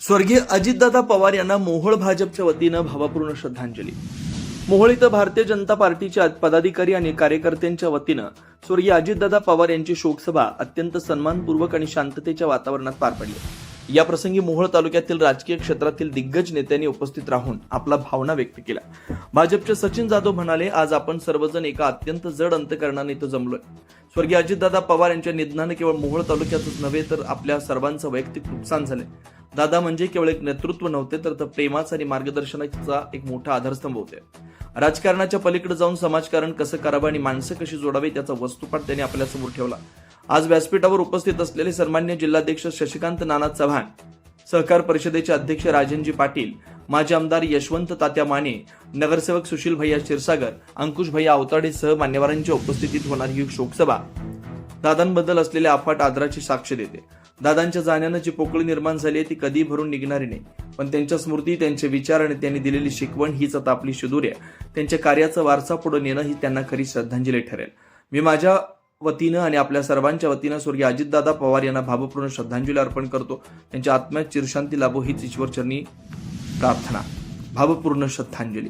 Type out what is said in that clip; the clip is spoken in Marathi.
स्वर्गीय अजितदादा पवार यांना मोहोळ भाजपच्या वतीनं भावपूर्ण श्रद्धांजली. मोहोळ इथं भारतीय जनता पार्टीच्या पदाधिकारी आणि कार्यकर्त्यांच्या वतीनं स्वर्गीय अजितदादा पवार यांची शोकसभा अत्यंत सन्मानपूर्वक आणि शांततेच्या वातावरणात पार पडली. या प्रसंगी मोहोळ तालुक्यातील राजकीय क्षेत्रातील दिग्गज नेत्यांनी उपस्थित राहून आपला भावना व्यक्त केल्या. भाजपचे सचिन जाधव म्हणाले, आज आपण सर्वजण एका अत्यंत जड अंतकरणाने इथं जमलोय. स्वर्गीय अजितदादा पवार यांच्या निधनाने केवळ मोहोळ तालुक्यातच नव्हे तर आपल्या सर्वांचं वैयक्तिक नुकसान झाले. दादा म्हणजे केवळ एक नेतृत्व नव्हते तर प्रेमाचा आणि मार्गदर्शनाचा एक मोठा आधारस्तंभ होते. राजकारणाच्या पलीकडे जाऊन समाजकारण कसं करावं आणि माणसं कशी जोडावी त्याचा वस्तुपाठ त्यांनी आपल्यासमोर ठेवला. आज व्यासपीठावर उपस्थित असलेले सन्मान्य जिल्हाध्यक्ष शशिकांत नाना चव्हाण, सहकार परिषदेचे अध्यक्ष राजनजी पाटील, माजी आमदार यशवंत तात्या माने, नगरसेवक सुशील भैया क्षीरसागर, अंकुश भैया अवताडे सह मान्यवरांच्या उपस्थितीत होणारी ही शोकसभा दादांबद्दल असलेल्या अफाट आदराची साक्ष देते. दादांच्या जाण्यानं जी पोकळी निर्माण झाली आहे ती कधी भरून निघणारी नाही, पण त्यांच्या स्मृती, त्यांचे विचार आणि त्यांनी दिलेली शिकवण हीच आता आपली शिदोरी आहे. त्यांच्या कार्याचा वारसा पुढे नेणं ही त्यांना खरी श्रद्धांजली ठरेल. मी माझ्या वतीनं आणि आपल्या सर्वांच्या वतीनं स्वर्गीय अजितदादा पवार यांना भावपूर्ण श्रद्धांजली अर्पण करतो. त्यांच्या आत्म्यात चिरशांती लाभो हीच ईश्वरचरणी प्रार्थना. भावपूर्ण श्रद्धांजली.